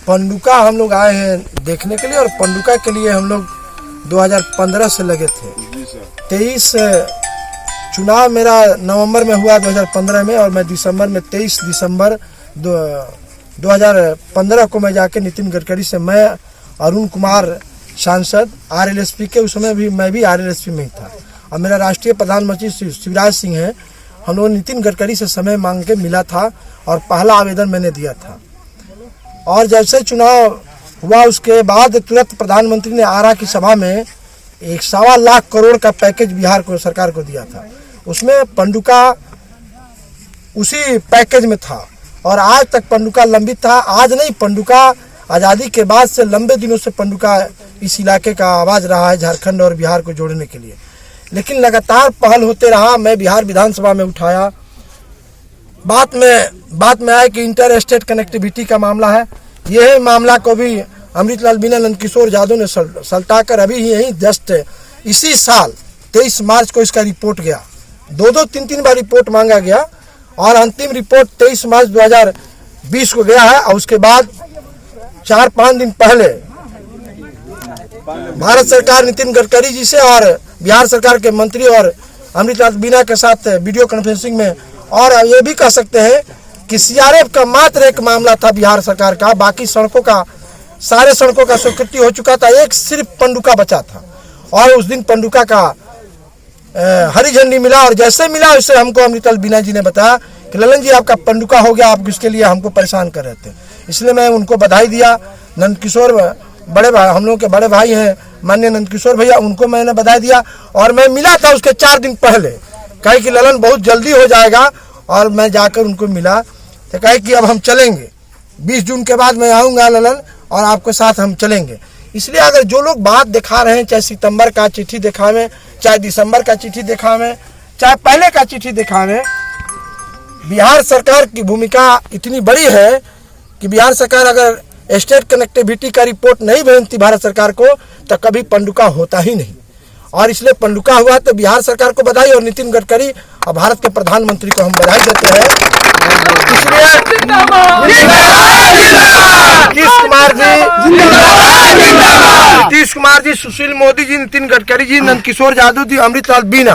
पंडुका हम लोग आए हैं देखने के लिए, और पंडुका के लिए हम लोग 2015 से लगे थे। 23 चुनाव मेरा नवंबर में हुआ 2015 में, और मैं दिसंबर में 23 दिसंबर 2015 को मैं जाके नितिन गडकरी से, मैं अरुण कुमार सांसद RLSP के, उस समय भी मैं भी RLSP में ही था, और मेरा राष्ट्रीय प्रधानमंत्री शिवराज सिंह है। हम लोग नितिन गडकरी से समय मांग के मिला था और पहला आवेदन मैंने दिया था। और जैसे चुनाव हुआ उसके बाद तुरंत प्रधानमंत्री ने आरा की सभा में 1.25 लाख करोड़ का पैकेज बिहार को सरकार को दिया था। उसमें पंडुका उसी पैकेज में था, और आज तक पंडुका लंबित था। आज नहीं, पंडुका आज़ादी के बाद से लंबे दिनों से पंडुका इस इलाके का आवाज़ रहा है झारखंड और बिहार को जोड़ने के लिए। लेकिन लगातार पहल होते रहा। मैं बिहार विधानसभा में उठाया, बात में आया कि इंटर स्टेट कनेक्टिविटी का मामला है। यह मामला को भी अमृतलाल मीणा, नंदकिशोर यादव ने सल्टाकर अभी यही जस्ट इसी साल 23 मार्च को इसका रिपोर्ट गया। 2-3 बार रिपोर्ट मांगा गया, और अंतिम रिपोर्ट 23 मार्च 2020 को गया है। और उसके बाद 4-5 दिन पहले भारत सरकार नितिन गडकरी जी से और बिहार सरकार के मंत्री और अमृतलाल मीणा के साथ वीडियो कॉन्फ्रेंसिंग में, और ये भी कह सकते हैं कि CRF का मात्र एक मामला था बिहार सरकार का, बाकी सड़कों का, सारे सड़कों का स्वीकृति हो चुका था, एक सिर्फ पंडुका बचा था। और उस दिन पंडुका का हरी झंडी मिला, और जैसे मिला उससे हमको अमृतलाल मीणा जी ने बताया कि ललन जी आपका पंडुका हो गया, आप इसके लिए हमको परेशान कर रहे थे। इसलिए मैं उनको बधाई दिया। नंदकिशोर बड़े भाई, हम लोग के बड़े भाई हैं माननीय नंदकिशोर भैया, उनको मैंने बधाई दिया। और मैं मिला था उसके 4 दिन पहले, कहे कि ललन बहुत जल्दी हो जाएगा, और मैं जाकर उनको मिला तो कहे कि अब हम चलेंगे, 20 जून के बाद मैं आऊँगा ललन, और आपके साथ हम चलेंगे। इसलिए अगर जो लोग बात दिखा रहे हैं, चाहे सितंबर का चिट्ठी दिखावें, चाहे दिसंबर का चिट्ठी दिखावें, चाहे पहले का चिट्ठी दिखावें, बिहार सरकार की भूमिका इतनी बड़ी है कि बिहार सरकार अगर स्टेट कनेक्टिविटी का रिपोर्ट नहीं भेजती भारत सरकार को, तो कभी पंडुका होता ही नहीं। और इसलिए पंडुका हुआ तो बिहार सरकार को बधाई, और नितिन गडकरी और भारत के प्रधानमंत्री को हम बधाई देते हैं। इसलिए नीतीश कुमार जी, सुशील मोदी जी, नितिन गडकरी जी, नंदकिशोर यादव जी, अमृतलाल मीणा,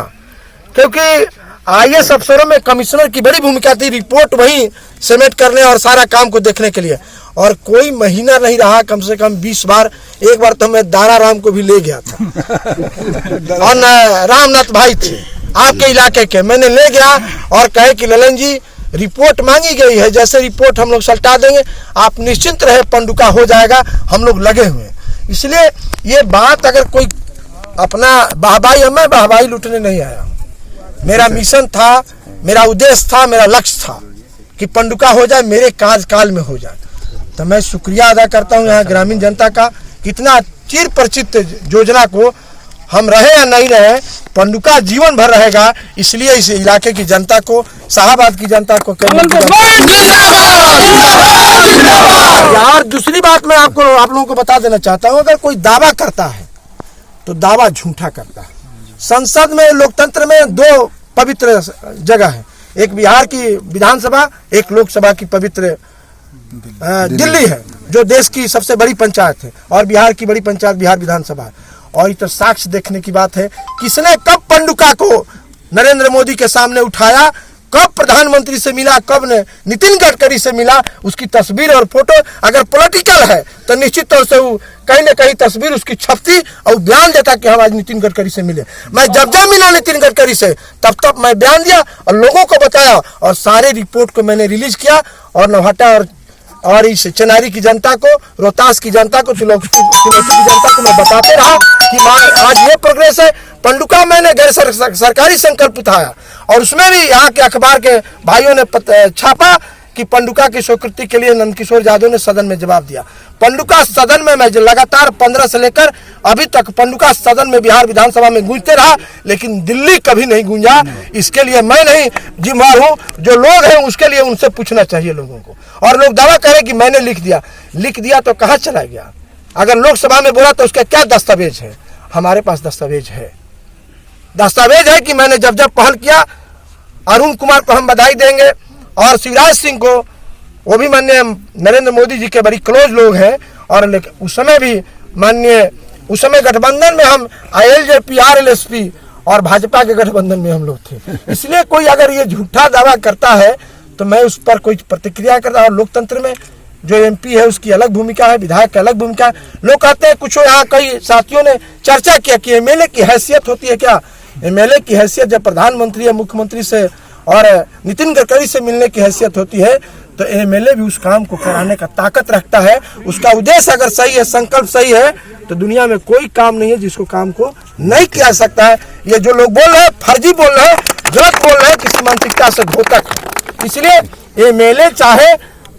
क्योंकि IAS अफसरों में कमिश्नर की बड़ी भूमिका थी, रिपोर्ट वहीं सबमिट करने और सारा काम को देखने के लिए। और कोई महीना नहीं रहा, कम से कम 20 बार, एक बार तो मैं दारा राम को भी ले गया था और रामनाथ भाई थे आपके इलाके के, मैंने ले गया और कहे कि ललन जी रिपोर्ट मांगी गई है, जैसे रिपोर्ट हम लोग सल्टा देंगे, आप निश्चिंत रहे, पंडुका हो जाएगा, हम लोग लगे हुए हैं। इसलिए ये बात अगर कोई अपना वाहवाही, मैं वाहवाही लूटने नहीं आया, मेरा मिशन था, मेरा उद्देश्य था, मेरा लक्ष्य था कि पंडुका हो जाए, मेरे कार्यकाल में हो जाए। तो मैं शुक्रिया अदा करता हूँ यहाँ ग्रामीण जनता का, कितना चिर परिचित योजना को हम रहे या नहीं रहे, पंडुका जीवन भर रहेगा। इसलिए इस इलाके की जनता को, शाहाबाद की जनता को यार दूसरी बात मैं आप लोगों को बता देना चाहता हूँ, अगर कोई दावा करता है तो दावा झूठा करता है। संसद में, लोकतंत्र में 2 पवित्र जगह है, एक बिहार की विधानसभा, एक लोकसभा की पवित्र दिल्ली है, जो देश की सबसे बड़ी पंचायत है, और बिहार की बड़ी पंचायत बिहार विधानसभा है। और ये तो साक्ष्य देखने की बात है, किसने कब पंडुका को नरेंद्र मोदी के सामने उठाया, कब प्रधानमंत्री से मिला, कब ने नितिन गडकरी से मिला, उसकी तस्वीर और फोटो अगर पॉलिटिकल है तो निश्चित तौर से वो कहीं ना कहीं तस्वीर उसकी छपती और बयान देता कि हम आज नितिन गडकरी से मिले। मैं जब मिला नितिन गडकरी से तब मैं बयान दिया और लोगों को बताया, और सारे रिपोर्ट को मैंने रिलीज किया, और नौहट्टा और इस चेनारी की जनता को, रोहतास की जनता को, तिलौकी की जनता को मैं बताते रहा कि आज ये प्रोग्रेस है। पंडुका मैंने गैर सरकारी संकल्प उठाया, और उसमें भी यहाँ के अखबार के भाइयों ने छापा कि पंडुका की स्वीकृति के लिए नंदकिशोर यादव ने सदन में जवाब दिया। पंडुका सदन में मैं लगातार 15 से लेकर अभी तक पंडुका सदन में बिहार विधानसभा में गूंजते रहा, लेकिन दिल्ली कभी नहीं गूंजा। इसके लिए मैं नहीं जिम्मेदार हूँ, जो लोग हैं उसके लिए उनसे पूछना चाहिए लोगों को। और लोग दावा करें कि मैंने लिख दिया तो कहाँ चला गया? अगर लोकसभा में बोला तो उसका क्या दस्तावेज है? हमारे पास दस्तावेज है कि मैंने जब पहल किया। अरुण कुमार को हम बधाई देंगे, और शिवराज सिंह को वो भी माननीय नरेंद्र मोदी जी के बड़ी क्लोज लोग हैं। और लेकिन उस समय भी उस समय गठबंधन में हम ILJP RLSP और भाजपा के गठबंधन में हम लोग थे। इसलिए कोई अगर ये झूठा दावा करता है तो मैं उस पर कोई प्रतिक्रिया करता। और लोकतंत्र में जो MP है उसकी अलग भूमिका है, विधायक की अलग भूमिका है। लोग कहते हैं, कुछ यहाँ कई साथियों ने चर्चा किया कि MLA की हैसियत होती है क्या। MLA की हैसियत जब प्रधानमंत्री या मुख्यमंत्री से और नितिन गडकरी से मिलने की हैसियत होती है तो MLA भी उस काम को कराने का ताकत रखता है। उसका उद्देश्य अगर सही है, संकल्प सही है, तो दुनिया में कोई काम नहीं है जिसको काम को नहीं किया जा सकता है। ये जो लोग बोल रहे हैं फर्जी बोल रहे हैं, गलत बोल रहे हैं, किसी मानसिकता से घोतक है। इसलिए MLA चाहे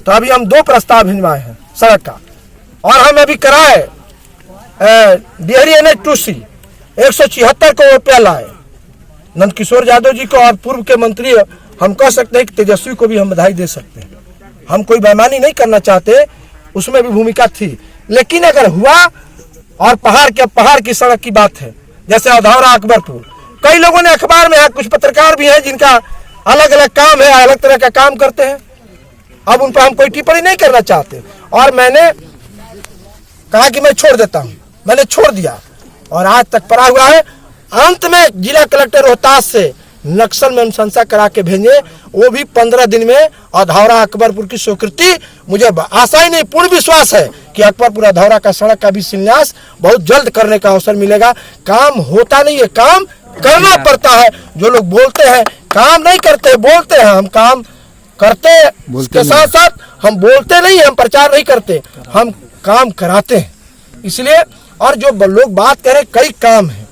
तो अभी हम 2 प्रस्ताव भिजवाए हैं सड़क का, और हम अभी कराए डिहरी NH 2C 176 करोड़ रुपया लाए। नंदकिशोर यादव जी को और पूर्व के मंत्री हम कह सकते हैं कि तेजस्वी को भी हम बधाई दे सकते हैं। हम कोई बेईमानी नहीं करना चाहते, उसमें भी भूमिका थी। लेकिन अगर हुआ और पहाड़ की सड़क की बात है, जैसे अधौरा अकबरपुर, कई लोगों ने अखबार में, कुछ पत्रकार भी हैं जिनका अलग अलग काम है, अलग तरह का काम करते हैं। अब उन पर हम कोई टिप्पणी नहीं करना चाहते। और मैंने कहा कि मैं छोड़ देता हूं, मैंने छोड़ दिया और आज तक पड़ा हुआ है। अंत में जिला कलेक्टर रोहतास से नक्सल में अनुशंसा करा के भेजे, वो भी 15 दिन में अधौरा अकबरपुर की स्वीकृति। मुझे आशा ही नहीं, पूर्ण विश्वास है कि अकबरपुर अधौरा का सड़क का भी शिलान्यास बहुत जल्द करने का अवसर मिलेगा। काम होता नहीं है, काम करना पड़ता है। जो लोग बोलते हैं काम नहीं करते, बोलते हैं हम काम करते, इसके साथ साथ हम बोलते नहीं, हम प्रचार नहीं करते, हम काम कराते हैं। इसलिए और जो लोग बात करें, कई काम है